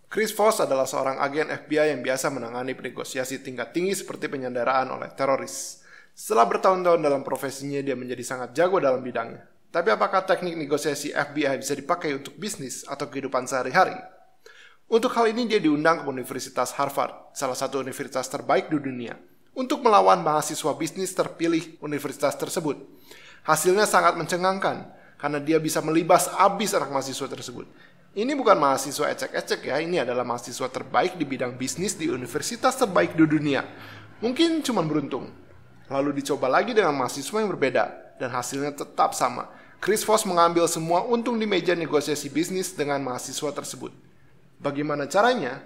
Chris Voss adalah seorang agen FBI yang biasa menangani negosiasi tingkat tinggi seperti penyanderaan oleh teroris. Setelah bertahun-tahun dalam profesinya, dia menjadi sangat jago dalam bidangnya. Tapi apakah teknik negosiasi FBI bisa dipakai untuk bisnis atau kehidupan sehari-hari? Untuk hal ini dia diundang ke Universitas Harvard, salah satu universitas terbaik di dunia, untuk melawan mahasiswa bisnis terpilih universitas tersebut. Hasilnya sangat mencengangkan, karena dia bisa melibas habis anak mahasiswa tersebut. Ini bukan mahasiswa ecek-ecek ya, ini adalah mahasiswa terbaik di bidang bisnis di universitas terbaik di dunia. Mungkin cuma beruntung. Lalu dicoba lagi dengan mahasiswa yang berbeda, dan hasilnya tetap sama. Chris Voss mengambil semua untung di meja negosiasi bisnis dengan mahasiswa tersebut. Bagaimana caranya?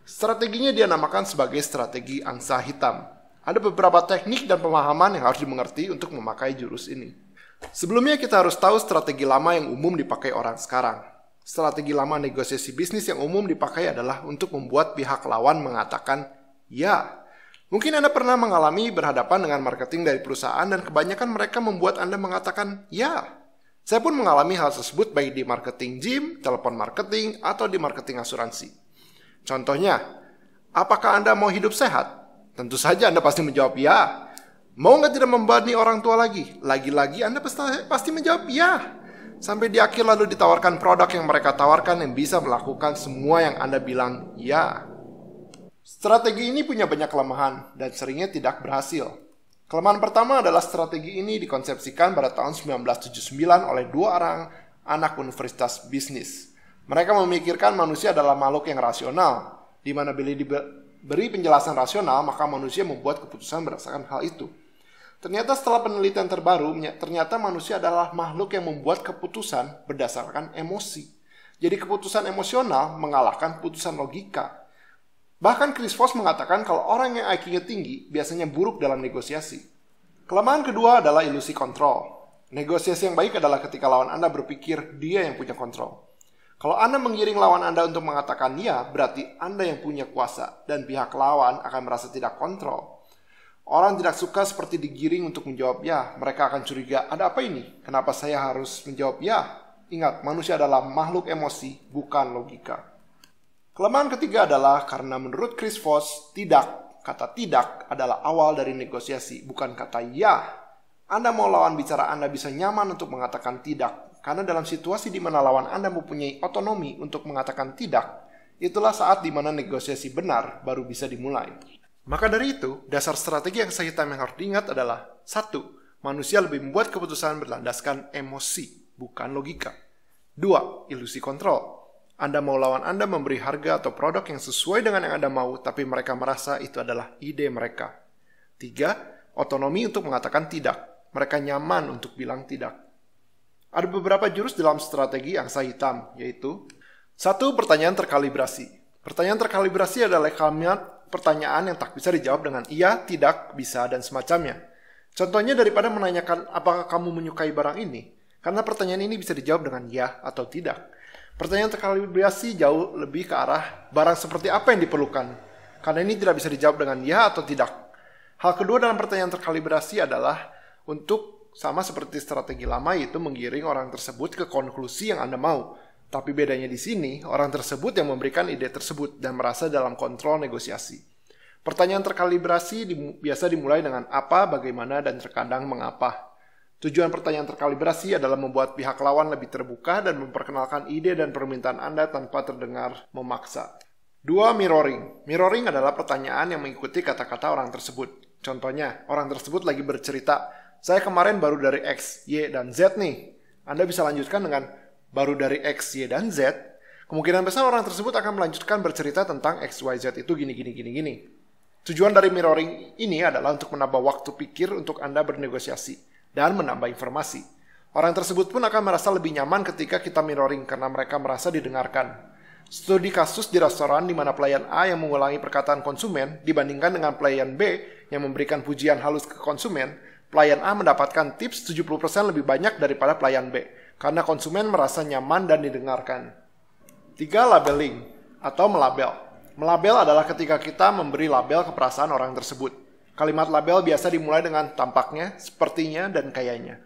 Strateginya dia namakan sebagai strategi angsa hitam. Ada beberapa teknik dan pemahaman yang harus dimengerti untuk memakai jurus ini. Sebelumnya kita harus tahu strategi lama yang umum dipakai orang sekarang. Strategi lama negosiasi bisnis yang umum dipakai adalah untuk membuat pihak lawan mengatakan ya. Mungkin Anda pernah mengalami berhadapan dengan marketing dari perusahaan dan kebanyakan mereka membuat Anda mengatakan ya. Saya pun mengalami hal tersebut baik di marketing gym, telepon marketing, atau di marketing asuransi. Contohnya, apakah Anda mau hidup sehat? Tentu saja Anda pasti menjawab ya. Mau nggak tidak membebani orang tua lagi? Lagi-lagi Anda pasti menjawab ya. Sampai di akhir lalu ditawarkan produk yang mereka tawarkan yang bisa melakukan semua yang Anda bilang ya. Strategi ini punya banyak kelemahan dan seringnya tidak berhasil. Kelemahan pertama adalah strategi ini dikonsepsikan pada tahun 1979 oleh dua orang anak universitas bisnis. Mereka memikirkan manusia adalah makhluk yang rasional, di mana bila diberi penjelasan rasional maka manusia membuat keputusan berdasarkan hal itu. Ternyata setelah penelitian terbaru, ternyata manusia adalah makhluk yang membuat keputusan berdasarkan emosi. Jadi keputusan emosional mengalahkan keputusan logika. Bahkan Chris Voss mengatakan kalau orang yang IQ-nya tinggi biasanya buruk dalam negosiasi. Kelemahan kedua adalah ilusi kontrol. Negosiasi yang baik adalah ketika lawan Anda berpikir dia yang punya kontrol. Kalau Anda menggiring lawan Anda untuk mengatakan ya, berarti Anda yang punya kuasa dan pihak lawan akan merasa tidak kontrol. Orang tidak suka seperti digiring untuk menjawab ya. Mereka akan curiga, ada apa ini? Kenapa saya harus menjawab ya? Ingat, manusia adalah makhluk emosi, bukan logika. Kelemahan ketiga adalah karena menurut Chris Voss, kata tidak adalah awal dari negosiasi, bukan kata ya. Anda mau lawan bicara Anda bisa nyaman untuk mengatakan tidak. Karena dalam situasi di mana lawan Anda mempunyai otonomi untuk mengatakan tidak, itulah saat di mana negosiasi benar baru bisa dimulai. Maka dari itu, dasar strategi yang hitam yang harus diingat adalah 1. Manusia lebih membuat keputusan berlandaskan emosi, bukan logika. 2. Ilusi kontrol. Anda mau lawan Anda memberi harga atau produk yang sesuai dengan yang Anda mau, tapi mereka merasa itu adalah ide mereka. 3. Otonomi untuk mengatakan tidak. Mereka nyaman untuk bilang tidak. Ada beberapa jurus dalam strategi angsa hitam, yaitu 1. Pertanyaan terkalibrasi. Pertanyaan terkalibrasi adalah kalimat pertanyaan yang tak bisa dijawab dengan iya, tidak, bisa, dan semacamnya. Contohnya daripada menanyakan apakah kamu menyukai barang ini, karena pertanyaan ini bisa dijawab dengan ya atau tidak. Pertanyaan terkalibrasi jauh lebih ke arah barang seperti apa yang diperlukan, karena ini tidak bisa dijawab dengan ya atau tidak. Hal kedua dalam pertanyaan terkalibrasi adalah untuk sama seperti strategi lama, yaitu menggiring orang tersebut ke konklusi yang Anda mau. Tapi bedanya di sini, orang tersebut yang memberikan ide tersebut dan merasa dalam kontrol negosiasi. Pertanyaan terkalibrasi biasa dimulai dengan apa, bagaimana, dan terkadang mengapa. Tujuan pertanyaan terkalibrasi adalah membuat pihak lawan lebih terbuka dan memperkenalkan ide dan permintaan Anda tanpa terdengar memaksa. 2. Mirroring. Mirroring adalah pertanyaan yang mengikuti kata-kata orang tersebut. Contohnya, orang tersebut lagi bercerita, saya kemarin baru dari X, Y, dan Z nih. Anda bisa lanjutkan dengan baru dari X, Y, dan Z, kemungkinan besar orang tersebut akan melanjutkan bercerita tentang X, Y, Z itu gini. Tujuan dari mirroring ini adalah untuk menambah waktu pikir untuk Anda bernegosiasi dan menambah informasi. Orang tersebut pun akan merasa lebih nyaman ketika kita mirroring karena mereka merasa didengarkan. Studi kasus di restoran di mana pelayan A yang mengulangi perkataan konsumen dibandingkan dengan pelayan B yang memberikan pujian halus ke konsumen, pelayan A mendapatkan tips 70% lebih banyak daripada pelayan B. Karena konsumen merasa nyaman dan didengarkan. 3. Labeling atau melabel. Melabel adalah ketika kita memberi label ke perasaan orang tersebut. Kalimat label biasa dimulai dengan tampaknya, sepertinya, dan kayaknya.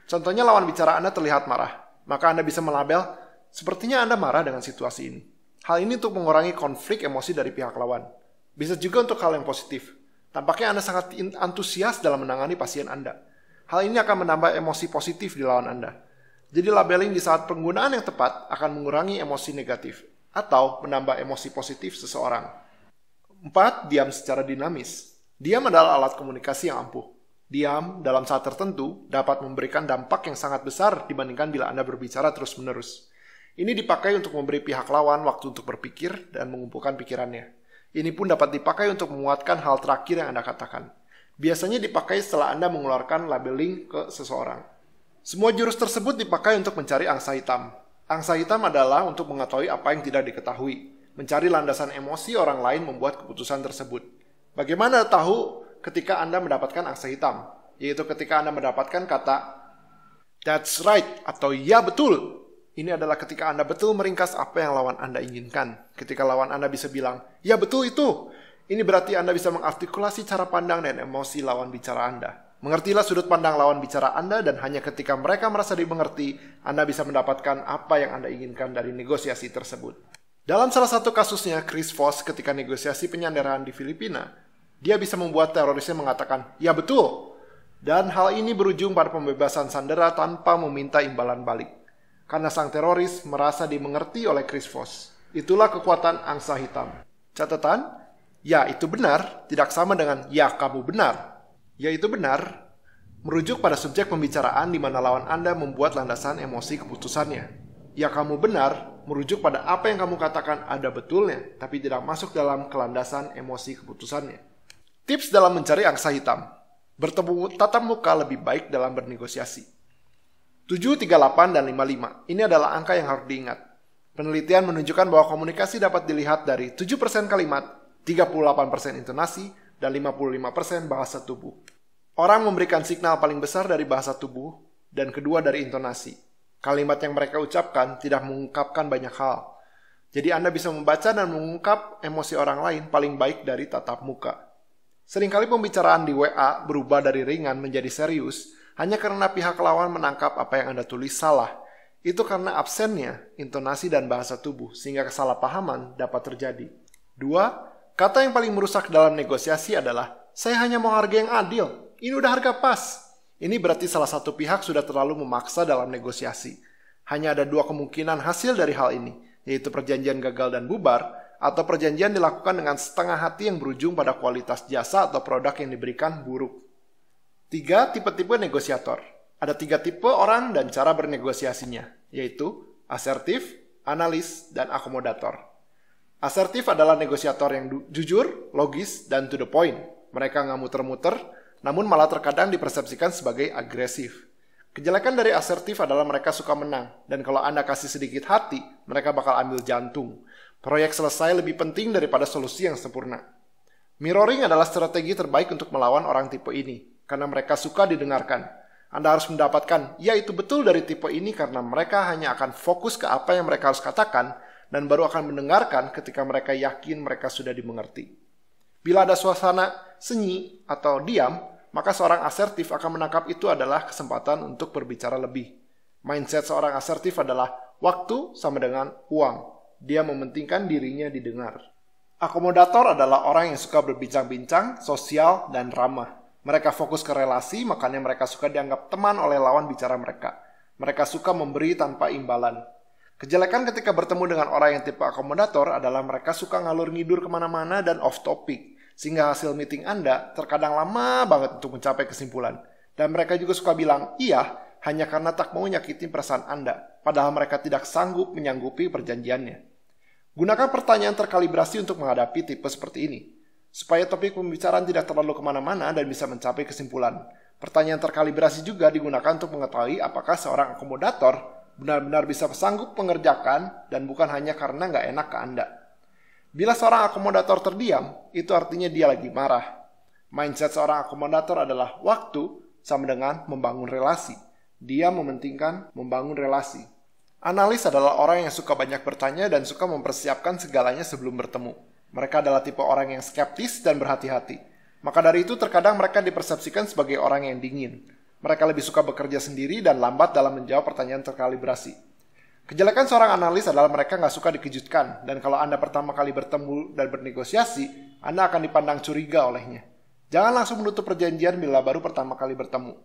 Contohnya lawan bicara Anda terlihat marah. Maka Anda bisa melabel, sepertinya Anda marah dengan situasi ini. Hal ini untuk mengurangi konflik emosi dari pihak lawan. Bisa juga untuk hal yang positif. Tampaknya Anda sangat antusias dalam menangani pasien Anda. Hal ini akan menambah emosi positif di lawan Anda. Jadi labeling di saat penggunaan yang tepat akan mengurangi emosi negatif atau menambah emosi positif seseorang. 4. Diam secara dinamis. Diam adalah alat komunikasi yang ampuh. Diam dalam saat tertentu dapat memberikan dampak yang sangat besar dibandingkan bila Anda berbicara terus-menerus. Ini dipakai untuk memberi pihak lawan waktu untuk berpikir dan mengumpulkan pikirannya. Ini pun dapat dipakai untuk menguatkan hal terakhir yang Anda katakan. Biasanya dipakai setelah Anda mengeluarkan labeling ke seseorang. Semua jurus tersebut dipakai untuk mencari angsa hitam. Angsa hitam adalah untuk mengetahui apa yang tidak diketahui. Mencari landasan emosi orang lain membuat keputusan tersebut. Bagaimana tahu ketika Anda mendapatkan angsa hitam? Yaitu ketika Anda mendapatkan kata "That's right" atau "Ya betul". Ini adalah ketika Anda betul meringkas apa yang lawan Anda inginkan. Ketika lawan Anda bisa bilang, "Ya betul itu." Ini berarti Anda bisa mengartikulasi cara pandang dan emosi lawan bicara Anda. Mengertilah sudut pandang lawan bicara Anda dan hanya ketika mereka merasa dimengerti, Anda bisa mendapatkan apa yang Anda inginkan dari negosiasi tersebut. Dalam salah satu kasusnya, Chris Voss ketika negosiasi penyanderaan di Filipina, dia bisa membuat terorisnya mengatakan, "Ya betul." Dan hal ini berujung pada pembebasan sandera tanpa meminta imbalan balik. Karena sang teroris merasa dimengerti oleh Chris Voss. Itulah kekuatan angsa hitam. Catatan, ya itu benar tidak sama dengan ya kamu benar. Ya itu benar merujuk pada subjek pembicaraan di mana lawan Anda membuat landasan emosi keputusannya. Ya kamu benar merujuk pada apa yang kamu katakan ada betulnya, tapi tidak masuk dalam kelandasan emosi keputusannya. Tips dalam mencari angsa hitam. Bertemu tatap muka lebih baik dalam bernegosiasi. 7, 38, dan 55. Ini adalah angka yang harus diingat. Penelitian menunjukkan bahwa komunikasi dapat dilihat dari 7% kalimat, 38% intonasi, dan 55% bahasa tubuh. Orang memberikan signal paling besar dari bahasa tubuh, dan kedua dari intonasi. Kalimat yang mereka ucapkan tidak mengungkapkan banyak hal. Jadi Anda bisa membaca dan mengungkap emosi orang lain paling baik dari tatap muka. Seringkali pembicaraan di WA berubah dari ringan menjadi serius hanya karena pihak lawan menangkap apa yang Anda tulis salah. Itu karena absennya intonasi dan bahasa tubuh, sehingga kesalahpahaman dapat terjadi. 2. Kata yang paling merusak dalam negosiasi adalah, "Saya hanya mau harga yang adil. Ini udah harga pas." Ini berarti salah satu pihak sudah terlalu memaksa dalam negosiasi. Hanya ada 2 kemungkinan hasil dari hal ini, yaitu perjanjian gagal dan bubar, atau perjanjian dilakukan dengan setengah hati yang berujung pada kualitas jasa atau produk yang diberikan buruk. 3. Tipe-tipe negosiator. Ada 3 tipe orang dan cara bernegosiasinya, yaitu asertif, analis, dan akomodator. Asertif adalah negosiator yang jujur, logis, dan to the point. Mereka nggak muter-muter, namun malah terkadang dipersepsikan sebagai agresif. Kejelekan dari asertif adalah mereka suka menang, dan kalau Anda kasih sedikit hati, mereka bakal ambil jantung. Proyek selesai lebih penting daripada solusi yang sempurna. Mirroring adalah strategi terbaik untuk melawan orang tipe ini, karena mereka suka didengarkan. Anda harus mendapatkan, ya itu betul dari tipe ini karena mereka hanya akan fokus ke apa yang mereka harus katakan, dan baru akan mendengarkan ketika mereka yakin mereka sudah dimengerti. Bila ada suasana sunyi atau diam, maka seorang asertif akan menangkap itu adalah kesempatan untuk berbicara lebih. Mindset seorang asertif adalah waktu sama dengan uang. Dia mementingkan dirinya didengar. Akomodator adalah orang yang suka berbincang-bincang, sosial, dan ramah. Mereka fokus ke relasi, makanya mereka suka dianggap teman oleh lawan bicara mereka. Mereka suka memberi tanpa imbalan. Kejelekan ketika bertemu dengan orang yang tipe akomodator adalah mereka suka ngalur ngidur kemana-mana dan off topic. Sehingga hasil meeting Anda terkadang lama banget untuk mencapai kesimpulan. Dan mereka juga suka bilang iya hanya karena tak mau nyakitin perasaan Anda. Padahal mereka tidak sanggup menyanggupi perjanjiannya. Gunakan pertanyaan terkalibrasi untuk menghadapi tipe seperti ini. Supaya topik pembicaraan tidak terlalu kemana-mana dan bisa mencapai kesimpulan. Pertanyaan terkalibrasi juga digunakan untuk mengetahui apakah seorang akomodator benar-benar bisa sanggup mengerjakan dan bukan hanya karena nggak enak ke Anda. Bila seorang akomodator terdiam, itu artinya dia lagi marah. Mindset seorang akomodator adalah waktu sama dengan membangun relasi. Dia mementingkan membangun relasi. Analis adalah orang yang suka banyak bertanya dan suka mempersiapkan segalanya sebelum bertemu. Mereka adalah tipe orang yang skeptis dan berhati-hati. Maka dari itu terkadang mereka dipersepsikan sebagai orang yang dingin. Mereka lebih suka bekerja sendiri dan lambat dalam menjawab pertanyaan terkalibrasi. Kejelekan seorang analis adalah mereka nggak suka dikejutkan, dan kalau Anda pertama kali bertemu dan bernegosiasi, Anda akan dipandang curiga olehnya. Jangan langsung menutup perjanjian bila baru pertama kali bertemu.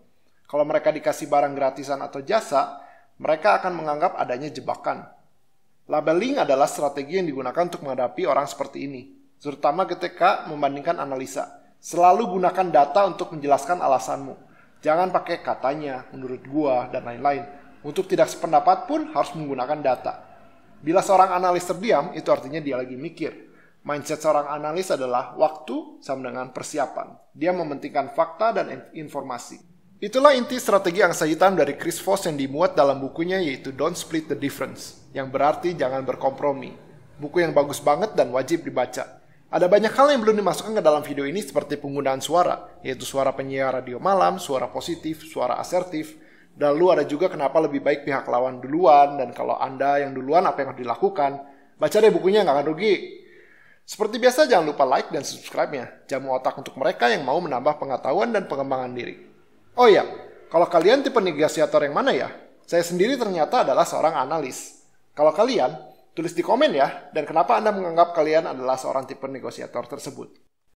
Kalau mereka dikasih barang gratisan atau jasa, mereka akan menganggap adanya jebakan. Labeling adalah strategi yang digunakan untuk menghadapi orang seperti ini, terutama ketika membandingkan analisa. Selalu gunakan data untuk menjelaskan alasanmu. Jangan pakai katanya, menurut gua, dan lain-lain. Untuk tidak sependapat pun harus menggunakan data. Bila seorang analis terdiam, itu artinya dia lagi mikir. Mindset seorang analis adalah waktu sama dengan persiapan. Dia mementingkan fakta dan informasi. Itulah inti strategi angsa hitam dari Chris Voss yang dimuat dalam bukunya yaitu Don't Split the Difference, yang berarti jangan berkompromi. Buku yang bagus banget dan wajib dibaca. Ada banyak hal yang belum dimasukkan ke dalam video ini seperti penggunaan suara, yaitu suara penyiar radio malam, suara positif, suara asertif. Dan lalu ada juga kenapa lebih baik pihak lawan duluan, dan kalau Anda yang duluan apa yang harus dilakukan. Baca deh bukunya, nggak akan rugi. Seperti biasa jangan lupa like dan subscribe-nya. Jamu otak untuk mereka yang mau menambah pengetahuan dan pengembangan diri. Oh iya, kalau kalian tipe negosiator yang mana ya? Saya sendiri ternyata adalah seorang analis. Kalau kalian, tulis di komen ya, dan kenapa Anda menganggap kalian adalah seorang tipe negosiator tersebut.